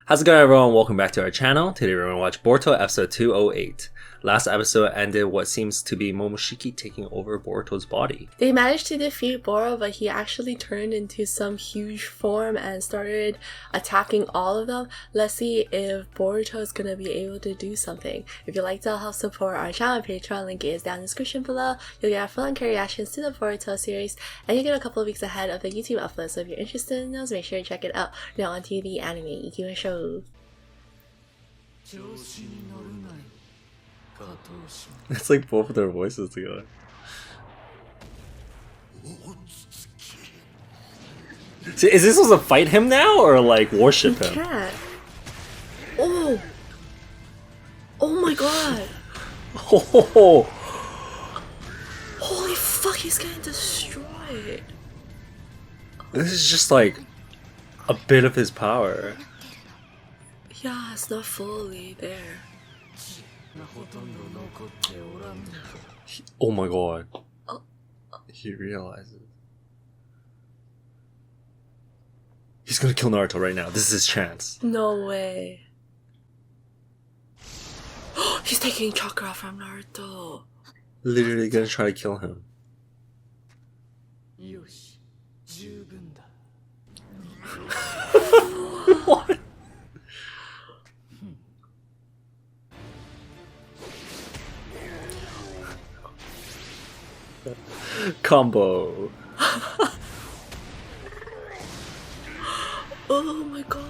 How's it going, everyone? Welcome back to our channel. Today we're going to watch Boruto episode 208. Last episode ended what seems to be Momoshiki taking over Boruto's body. They managed to defeat Boro, but he actually turned into some huge form and started attacking all of them. Let's see if Boruto is going to be able to do something. If you'd like to help support our channel, Patreon link is down in the description below. You'll get full and reactions to the Boruto series, and you get a couple of weeks ahead of the YouTube upload. So if you're interested in those, make sure to check it out. Now on to the anime. Ikimashou. It's like both of their voices together. So is this supposed to fight him now or like worship him? Cat. Oh! Oh my god! Oh! Holy fuck, he's getting destroyed! This is just like a bit of his power. Yeah, it's not fully there. Oh my god. He realizes. He's gonna kill Naruto right now. This is his chance. No way. He's taking chakra from Naruto. Literally gonna try to kill him. What? Combo. Oh my god.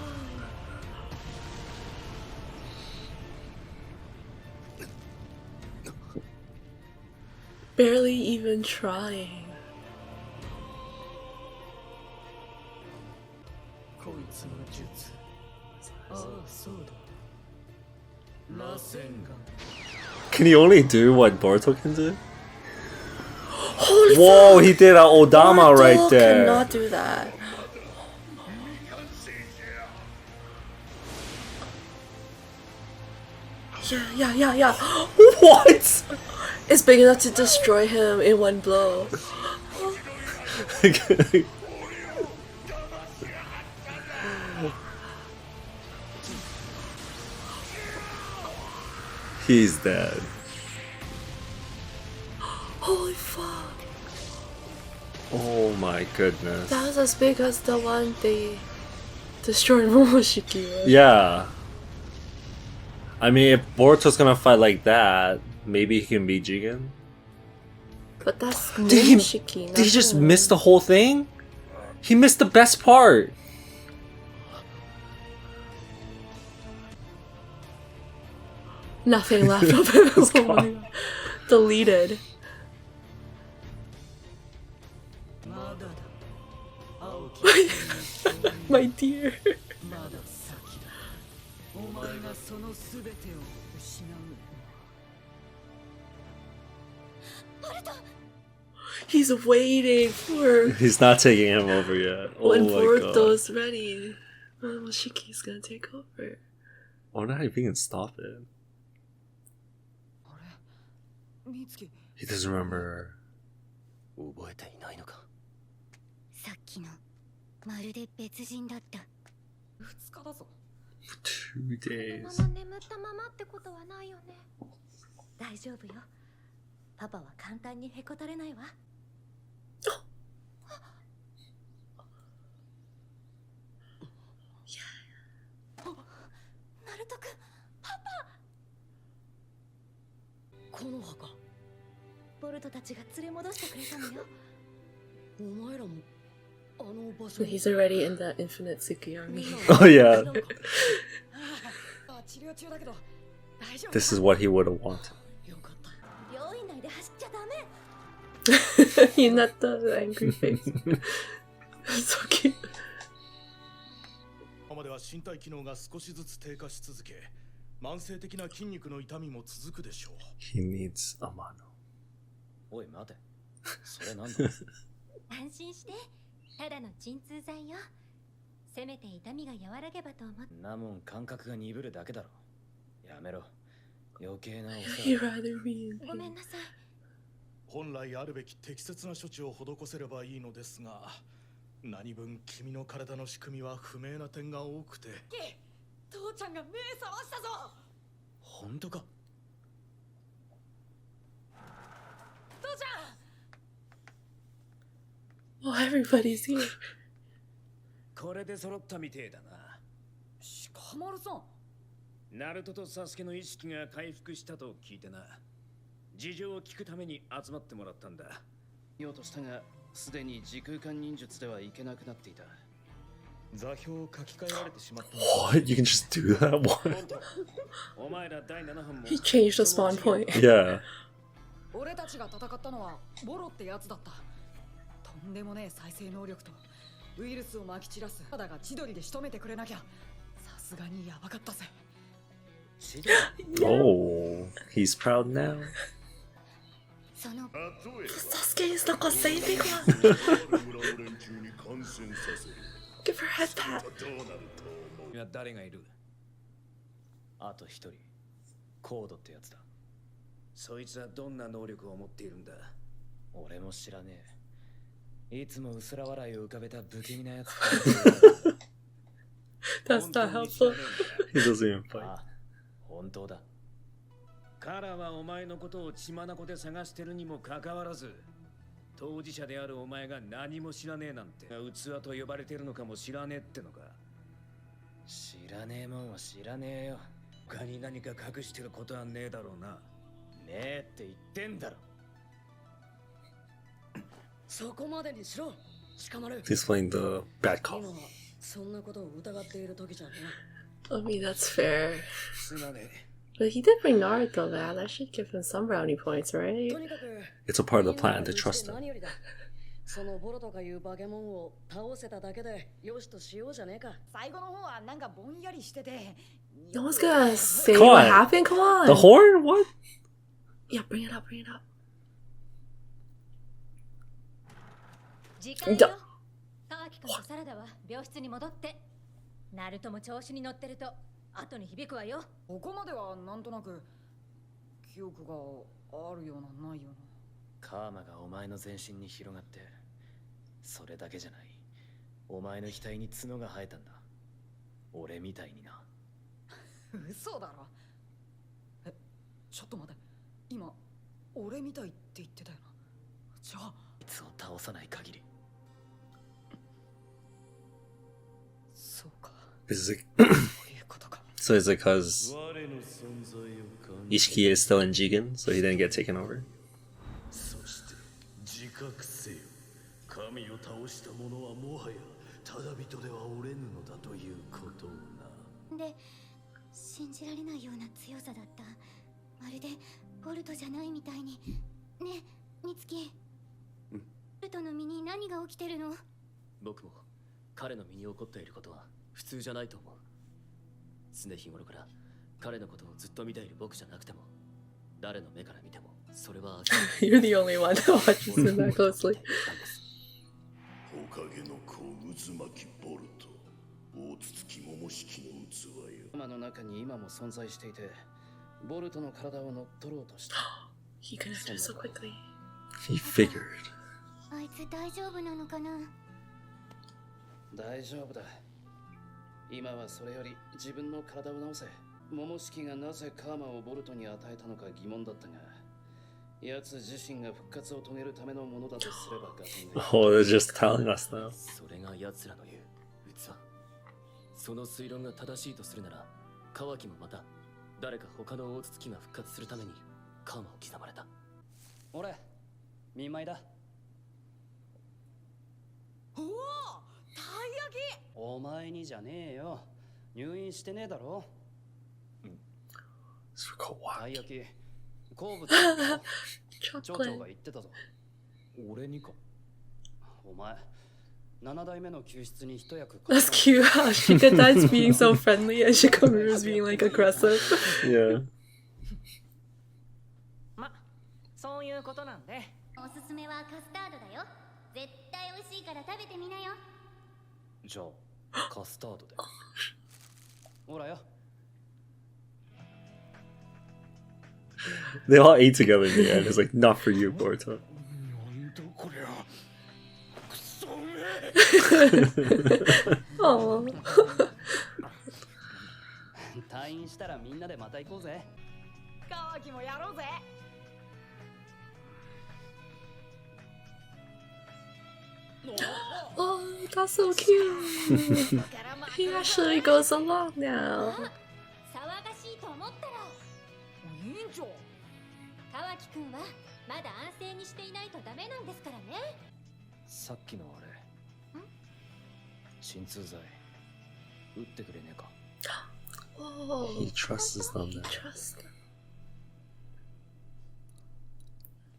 Barely even trying. Can he only do what Boruto can do? Holy Whoa, fuck! he did an Odama Boruto right there. cannot do that. Yeah. What? It's big enough to destroy him in one blow. He's dead. Holy fuck. Oh my goodness. That was as big as the one they destroyed Momoshiki, right? Yeah. I mean, if Boruto's gonna fight like that, maybe he can beat Jigen. But that's Did Momoshiki. he just miss the whole thing? He missed the best part. Nothing left of him. Oh my god. Deleted. My dear. He's waiting for He's not taking him over yet. Oh when my god. Boruto's ready. Momoshiki's gonna take over. I wonder how he can stop it. He doesn't remember. 覚えていないのか。さっきのまるで別人だった。2日だぞ。 2 days. このまま眠ったままってことはないよね。大丈夫よ。パパは簡単にへこたれないわ。ナルト君、パパ。この墓。ボルトたちが連れ戻してくれたのよ。お前らもあの場所。 So he's already in the infinite Tsukuyomi. Oh yeah. This is what he would have wanted. 病院内で走っちゃダメ。He not the angry face. So cute. 今までは身体機能が少しずつ低下し続け、慢性的な筋肉の痛みも続くでしょう。 He needs a mano. おい待て。それなんだ。安心して。ただの鎮痛剤よ。せめて痛みが和らげばと思って。なもん感覚が鈍るだけだろ。やめろ。余計なお世 He'd 話。 rather be in ごめんなさい。本来あるべき適切な処置を施せればいいのですが、何分君の体の仕組みは不明な点が多くて。父ちゃんが目覚ましたぞ。本当か。父ちゃん。 Oh, everybody's here. これで揃ったみてえだな。鹿丸さん。ナルトとサスケの意識が回復したと聞いてな。事情を聞くために集まってもらったんだ。ようとしたが、すでに時空間忍術ではいけなくなっていた。座標を書き換えられてしまった。 What? You can just do that? What? お前ら第7班も He changed the spawn point. Yeah. 俺たちが戦ったのはボロってやつだった。とんでもねえ再生能力とウイルスをまき散らす肌が千鳥で仕留めてくれなきゃさすがにやばかったぜ。 Oh, he's proud now. その Sasuke is not gonna say anything. Give her a head pat. 今誰がいる？あと一人、コードってやつだ。そいつはどんな能力を持っているんだ？俺も知らねえ。いつも薄ら笑いを浮かべた不気味なやつ。That's not helpful. He doesn't even fight. あ、本当だ。カラはお前のことを血眼で探してるにもかかわらず、当事者であるお前が何も知らねえなんて器と呼ばれてるのかも知らねえってのか。知らねえもんは知らねえよ。他に何か隠してることはねえだろうな。ねえって言ってんだろ。そこまでにしろ、鹿丸。 He's playing the bad cop. 今はそんなことを疑っている時じゃねえ。 I mean, that's fair. すまねえ。 But he did bring Naruto back. That should give him some brownie points, right? とにかく It's a part of the plan to trust him. 何よりだ。そのボロとかいう化け物を倒せただけでよしとしようじゃねえか。最後の方はなんかぼんやりしてて。 No one's gonna say Come what on. happened. Come on. The horn? What? Yeah, bring it up. Bring it up. 時間よ。だ川木君とサラダは病室に戻って。ナルトも調子に乗ってると後に響くわよ。ここまではなんとなく記憶があるようなないような。カーマがお前の全身に広がって、それだけじゃない。お前の額に角が生えたんだ。俺みたいにな。嘘だろ。え、ちょっと待て。今俺みたいって言ってたよな。じゃあいつを倒さない限り。そうか。 Is it そういうことか。 so? Is it because Ishiki is still in Jigen, so he didn't get taken over? そして自覚せよ。神を倒した者はもはやただ人ではおれぬのだということをな。で、信じられないような強さだった。まるでボルトじゃないみたいに。ね、ミツキ。ボルトの身に何が起きてるの？僕も彼の身に起こっていることは普通じゃないと思う。常日頃から彼のことをずっと見ている僕じゃなくても、誰の目から見てもそれは You're the only one that watches him that closely. おかげの子渦巻きボルト、大筒桃式の器よ。今の中に今も存在していて、ボルトの体を乗っ取ろうとした。 He could have done so quickly. He figured. あいつ大丈夫なのかな？大丈夫だ。今はそれより自分の体を直せ。桃式がなぜカーマをボルトに与えたのか疑問だったが、奴自身が復活を遂げるためのものだとすれば合点がいい。 Oh, they're just telling us now. それが奴らの言う器。その推論が正しいとするなら、川木もまた誰か他の大筒木が復活するためにカーマを刻まれた。俺、見舞いだ。おお、たい焼き。お前にじゃねえよ。入院してねえだろ。 It's for たい Kawaki. 焼き、好物だよ。町長が Chocolate. 言ってたぞ。俺にか。お前、7代目の救出に一役 That's cute how Shikata's being so friendly and Shikamaru's being like aggressive. Yeah. ま、そういうことなんで。おすすめはカスタードだよ。絶対美味しいから食べてみなよ。じゃあ、カスタードで。ほらよ。 They all ate together in the end. It's like, not for you, Boruto. なんだこりゃ。くそめ。 Aww. 退院したらみんなでまた行こうぜ。カワキもやろうぜ。Oh, that's so cute. He actually goes along now. 騒がしいと思ったら委員長。川木くんはまだ安静にしていないとダメなんですからね。さっきのあれ鎮痛剤打ってくれねえか。 Oh, He trusts them he now. trusts them.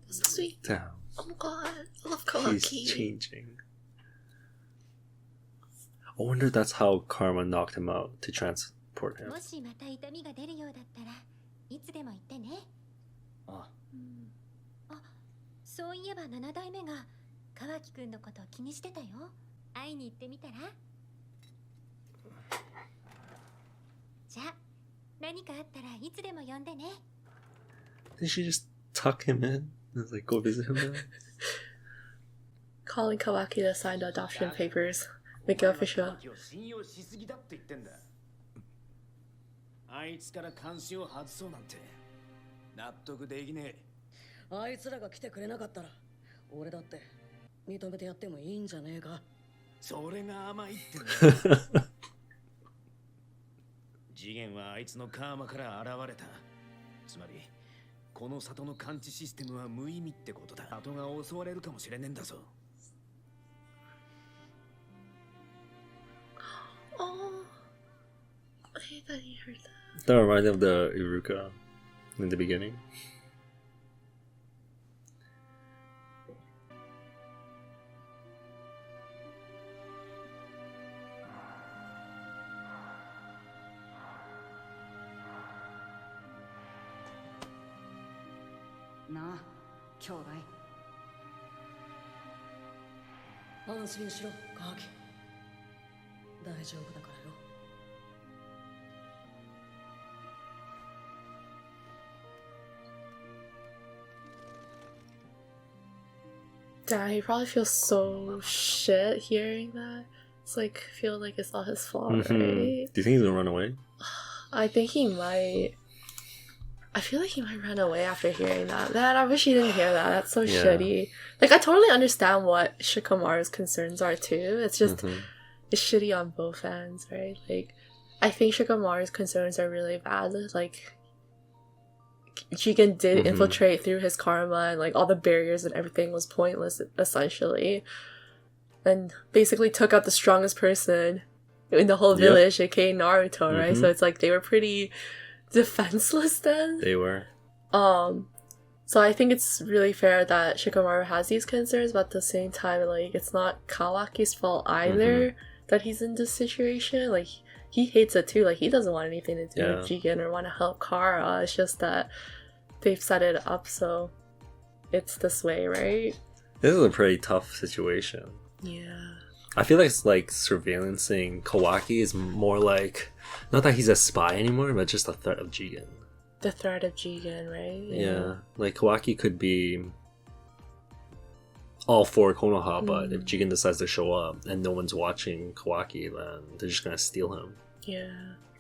So sweet. Damn. Oh my god, I love He's Kawaki. changing. I wonder that's how Karma knocked him out to transport him. もしまた痛みが出るようだったらいつでも言ってね。ああ、そういえば7代目が川木くんのことを気にしてたよ。会いに行ってみたら。じゃあ何かあったらいつでも呼んでね。 Did she just tuck him in and like go visit him now? Calling Kawaki to sign the adoption papers. Make it official. 信用しすぎだって言ってんだ。あいつから監視を外そうなんて納得できねえ。あいつらが来てくれなかったら俺だって認めてやってもいいんじゃねえか。それが甘いってんだ。次元はあいつのカーマから現れた。つまりこの里の感知システムは無意味ってことだ。里が襲われるかもしれねえんだぞ。Oh, I hate that he heard that. That reminded me of the Iruka in the beginning. Na, 兄弟。安心しろ、川木。大丈夫だからよ。Damn, he probably feels so shit hearing that. It's like, feel like it's all his fault, Mhm. right? Do you think he's gonna run away? I think he might. I feel like he might run away after hearing that. Man, I wish he didn't hear that. That's so Yeah. shitty. Like, I totally understand what Shikamaru's concerns are too. It's just, Mhm. it's shitty on both ends, right? Like, I think Shikamaru's concerns are really valid. Like, Jigen did Mhm. infiltrate through his karma, and like all the barriers and everything was pointless essentially, and basically took out the strongest person in the whole Yep. village, aka Naruto, right? Mhm. So it's like they were pretty defenseless then. They were. So I think it's really fair that Shikamaru has these concerns, but at the same time, like, it's not Kawaki's fault either that he's in this situation. Like, he hates it too. Like, he doesn't want anything to do with Jigen or want to help Kara. It's just that they've set it up so it's this way, right? This is a pretty tough situation. Yeah. I feel like it's like surveillancing Kawaki is more like, not that he's a spy anymore, but just a threat of Jigen. The threat of Jigen, right? Yeah. Like Kawaki could be all for Konoha, but if Jigen decides to show up and no one's watching Kawaki, then they're just gonna steal him. Yeah.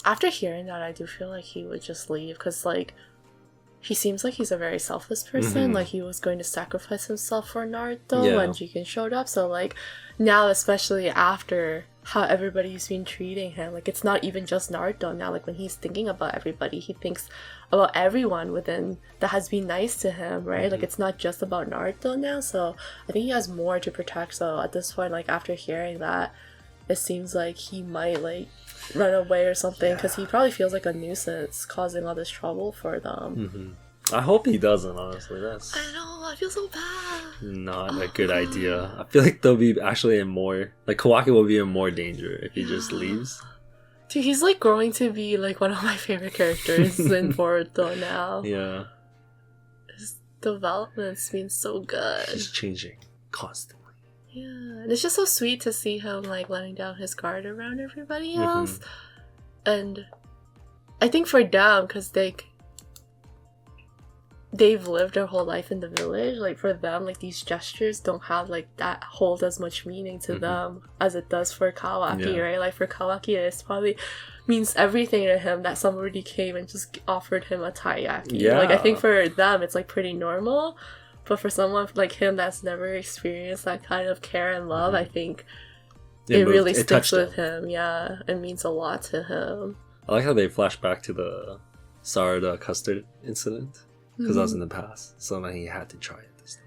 After hearing that, I do feel like he would just leave, because, like, he seems like he's a very selfless person. Mhm. Like, he was going to sacrifice himself for Naruto Yeah. when Jigen showed up. So, like, now, especially after how everybody's been treating him, like, it's not even just Naruto now. Like, when he's thinking about everybody, he thinks about everyone within that has been nice to him, right? Like, it's not just about Naruto now. So, I think he has more to protect. So, at this point, like, after hearing that, it seems like he might, like, run away or something, because he probably feels like a nuisance causing all this trouble for them. I hope he doesn't, honestly. That's I know, I feel so bad. not a good idea. I feel like they'll be actually in more, like Kawaki will be in more danger if he just leaves. Dude, he's like growing to be like one of my favorite characters in Boruto now. Yeah. His development's been so good. He's changing constantly. Yeah, and it's just so sweet to see him like letting down his guard around everybody else. And I think for them, because they've lived their whole life in the village, like for them, like these gestures don't have like that hold as much meaning to them as it does for Kawaki, Yeah. right? Like for Kawaki, it's probably means everything to him that somebody came and just offered him a taiyaki. Yeah. Like, I think for them, it's like pretty normal. But for someone like him that's never experienced that kind of care and love, I think it really sticks with him. Yeah, it means a lot to him. I like how they flash back to the Sarada custard incident. Because that was in the past. So now he had to try it this time.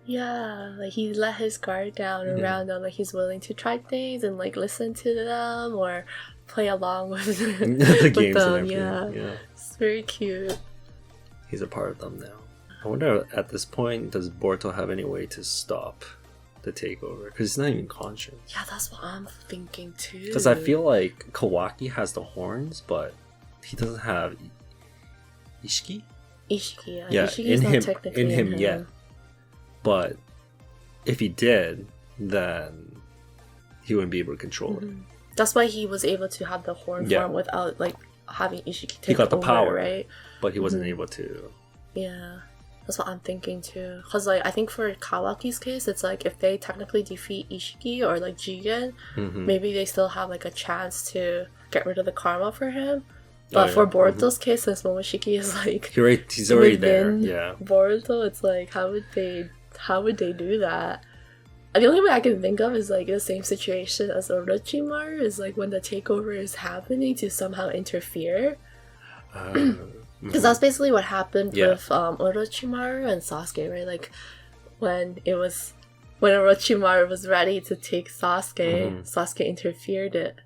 Yeah, like he let his guard down around them. Like he's willing to try things and like listen to them or play along with, the games them. and everything. Yeah. It's very cute. He's a part of them now. I wonder at this point, does Boruto have any way to stop the takeover? Because he's not even conscious. Yeah, that's what I'm thinking too. Because I feel like Kawaki has the horns, but he doesn't have Ishiki? Ishiki, yeah, Ishiki's not technically in him yet. But if he did, then he wouldn't be able to control it. That's why he was able to have the horn form without like having Ishiki take over. He got the power, right? But he wasn't able to. Yeah. That's what I'm thinking too. Because like I think for Kawaki's case, it's like if they technically defeat Ishiki or like Jigen, maybe they still have like a chance to get rid of the karma for him. But for Boruto's case, since Momoshiki is like he's already there. Yeah. Boruto, it's like how would they do that? And the only way I can think of is like the same situation as Orochimaru is like when the takeover is happening to somehow interfere. Because that's basically what happened with Orochimaru and Sasuke, right? Like when Orochimaru was ready to take Sasuke, Sasuke interfered it.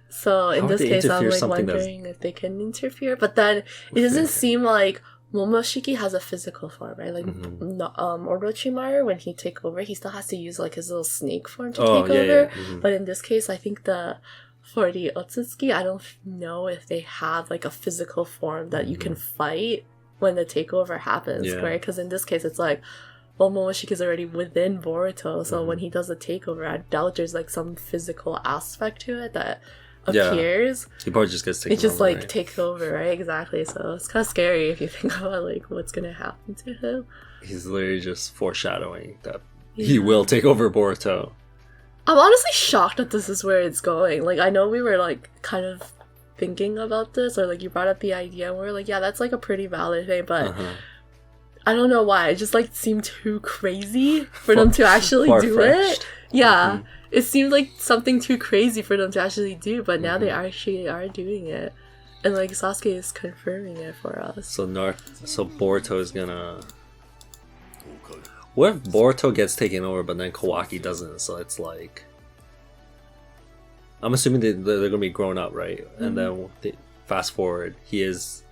So in this case, I'm like wondering if they can interfere. But then it doesn't seem like Momoshiki has a physical form, right? Like Orochimaru, when he take over, he still has to use like his little snake form to take over. But in this case, I think for the Otsutsuki, I don't know if they have like a physical form that you can fight when the takeover happens, right? Because in this case, it's like, well, Momoshiki is already within Boruto, so when he does the takeover, I doubt there's like some physical aspect to it that appears. He probably just gets taken over. It just like takes over, right? Exactly. So it's kind of scary if you think about like what's gonna happen to him. He's literally just foreshadowing that he will take over Boruto. I'm honestly shocked that this is where it's going. Like, I know we were like kind of thinking about this, or like you brought up the idea and we're like, yeah, that's like a pretty valid thing, but I don't know why. It just like seemed too crazy for them to actually do it. Yeah. It seemed like something too crazy for them to actually do, but now they actually are doing it. And like Sasuke is confirming it for us. So Boruto is gonna... What if Boruto gets taken over but then Kawaki doesn't? So it's like... I'm assuming they're gonna be grown up, right? And then fast forward, he's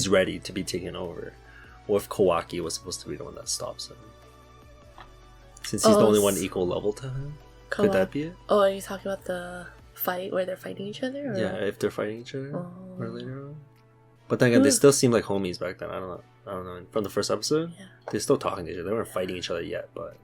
ready to be taken over. What if Kawaki was supposed to be the one that stops him? Since he's the only one equal level to him? Could that be it? Oh, are you talking about the fight where they're fighting each other? Or? Yeah, if they're fighting each other or later on. But then again, they still seem like homies back then. I don't know. From the first episode, they're still talking to each other. They weren't fighting each other yet, but...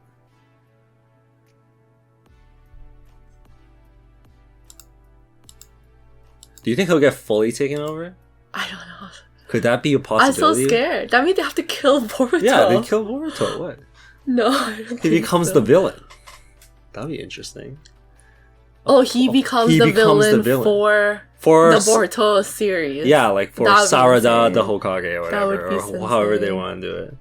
Do you think he'll get fully taken over? I don't know. Could that be a possibility? I'm so scared. That means they have to kill Boruto. Yeah, they kill Boruto. What? No, I don't He becomes the villain. That'd be interesting. Oh, he becomes the villain for the Boruto series. Yeah, like for Sarada the Hokage or whatever, or however they want to do it.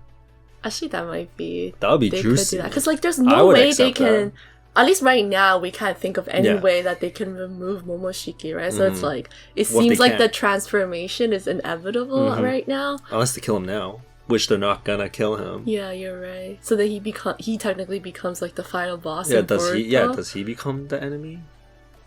Actually, that might be... That would be juicy. Because like, there's no way they can... At least right now, we can't think of any way that they can remove Momoshiki, right? So it's like... It seems like the transformation is inevitable right now. Unless they kill him now. Which they're not gonna kill him. Yeah, you're right. So that he technically becomes like the final boss. Does he become the enemy?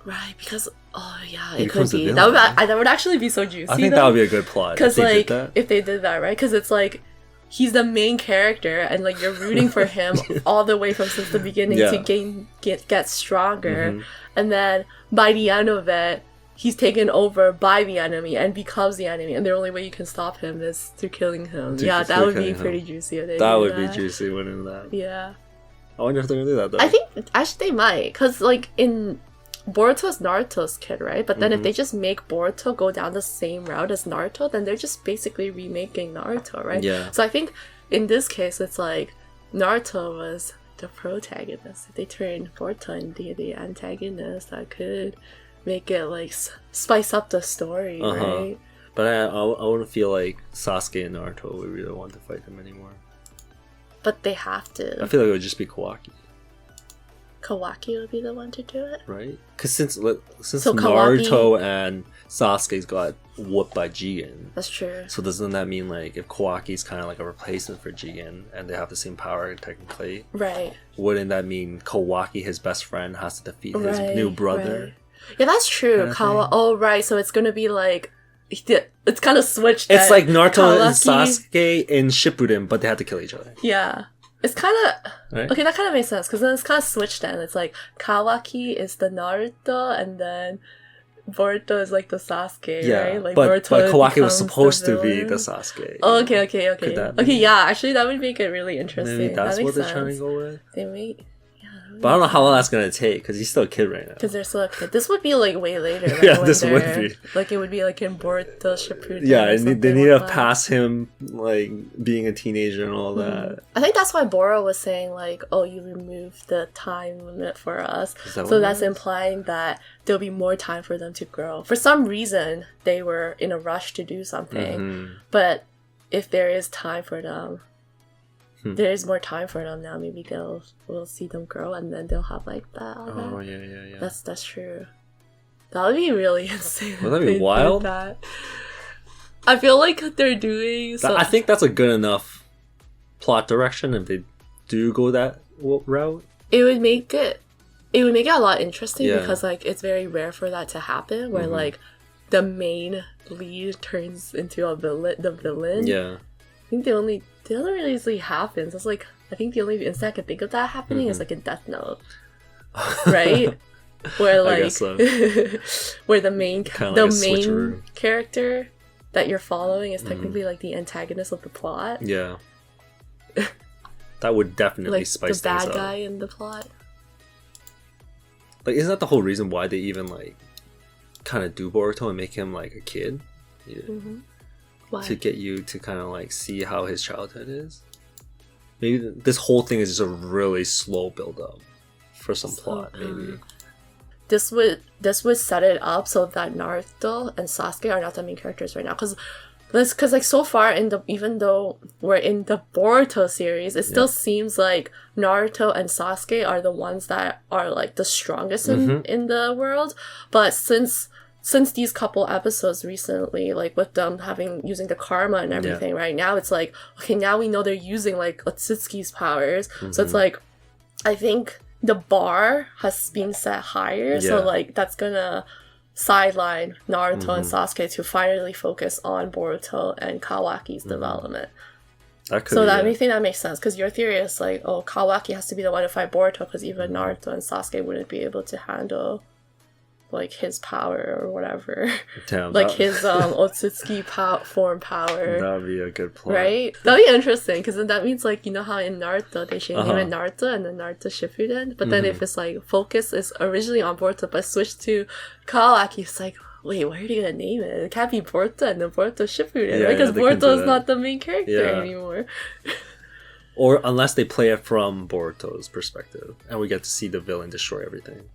Right, because it could be. That would actually be so juicy. I think that would be a good plot. Because like if they did that, right? Because it's like he's the main character, and like you're rooting for him all the way since the beginning to get stronger, and then by the end of it, he's taken over by the enemy and becomes the enemy, and the only way you can stop him is through killing him. That would be pretty juicy. That would be juicy, wouldn't that? Yeah. I wonder if they're gonna do that though. I think actually they might, because like in Boruto's Naruto's kid, right? But then if they just make Boruto go down the same route as Naruto, then they're just basically remaking Naruto, right? Yeah. So I think in this case, it's like Naruto was the protagonist. If they turn Boruto into the antagonist, that could make it like spice up the story, right? But I wouldn't feel like Sasuke and Naruto would really want to fight them anymore. But they have to. I feel like it would just be Kawaki. Kawaki would be the one to do it, right? Because since so Naruto Kawaki... and Sasuke's got whooped by Jigen, that's true. So doesn't that mean like if Kawaki's kind of like a replacement for Jigen and they have the same power technically, right? Wouldn't that mean Kawaki, his best friend, has to defeat his new brother? Right. Yeah, that's true. Oh, right. So it's gonna be like it's kind of switched. It's like Naruto and Sasuke in Shippuden, but they had to kill each other. Yeah. It's kind of right? Okay. That kind of makes sense because then it's kind of switched. Then it's like Kawaki is the Naruto, and then Boruto is like the Sasuke, right? Like but Kawaki was supposed to be the Sasuke. Oh, okay. Okay, yeah. Actually, that would make it really interesting. Maybe that's what they're sense. trying to go with. They may. But I don't know how long that's gonna take because he's still a kid right now. Because they're still a kid. This would be like way later. Right? Yeah, this would be. Like it would be like in Boruto Shippuden. Yeah, they need to pass him like being a teenager and all that. I think that's why Boro was saying like, oh, you removed the time limit for us. So that's implying that there'll be more time for them to grow. For some reason, they were in a rush to do something. But if there is time for them, there is more time for them now. Maybe we'll see them grow, and then they'll have like that. Oh yeah. That's true. That would be really insane. Would that be wild? That. I feel like they're doing. I think that's a good enough plot direction if they do go that route. It would make it a lot interesting because like it's very rare for that to happen, where like the main lead turns into a villain. The villain. Yeah. I think the only really easily happens. It's like I think the only instant I can think of that happening is like in Death Note, right? Where like so. where the main character that you're following is technically like the antagonist of the plot. Yeah, that would definitely like spice the things bad up. guy in the plot. Like, isn't that the whole reason why they even like kind of do Boruto and make him like a kid? Yeah. Why? To get you to kind of like see how his childhood is. Maybe this whole thing is just a really slow build up for some plot. Maybe this would set it up so that Naruto and Sasuke are not the main characters right now. Because like so far even though we're in the Boruto series, it still seems like Naruto and Sasuke are the ones that are like the strongest in the world. But since these couple episodes recently, like with them using the karma and everything, right now it's like, okay, now we know they're using like Otsutsuki's powers. So it's like, I think the bar has been set higher. So like that's gonna sideline Naruto and Sasuke to finally focus on Boruto and Kawaki's development. I think that makes sense because your theory is like, oh, Kawaki has to be the one to fight Boruto because even Naruto and Sasuke wouldn't be able to handle like his power or whatever. Damn, like his Otsutsuki form power. That would be a good plot. Right? That'd be interesting because then that means like, you know how in Naruto they should name it Naruto and then Naruto Shippuden, but then if it's like focus is originally on Boruto but switched to Kawaki, it's like, wait, what are you gonna name it? It can't be Boruto and then Boruto Shippuden, right? Because Boruto is not the main character anymore. Or unless they play it from Boruto's perspective and we get to see the villain destroy everything.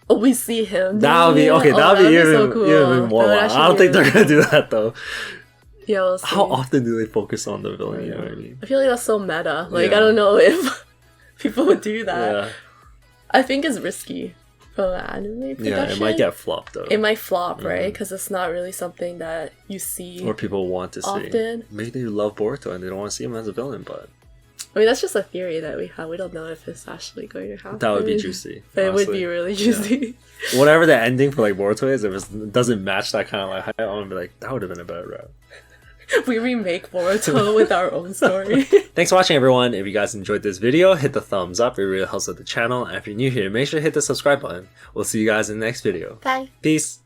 Oh, we see him. That would be okay. That would be so cool. even more. I don't think they're gonna do that though. Yeah, we'll see. How often do they focus on the villain? You know what I mean? I feel like that's so meta. Like I don't know if people would do that. Yeah. I think it's risky from an anime production. Yeah, it might get flopped though. It might flop, right? Because it's not really something that you see or people want to often. See. Maybe they love Boruto and they don't want to see him as a villain, but I mean, that's just a theory that we have. We don't know if it's actually going to happen. That would be juicy. But it would be really juicy. Yeah. Whatever the ending for like Boruto is, if it doesn't match that kind of like hype, I'm gonna be like, that would have been a better route. We remake Boruto with our own story. Thanks for watching, everyone. If you guys enjoyed this video, hit the thumbs up. It really helps out the channel. And if you're new here, make sure to hit the subscribe button. We'll see you guys in the next video. Bye. Peace.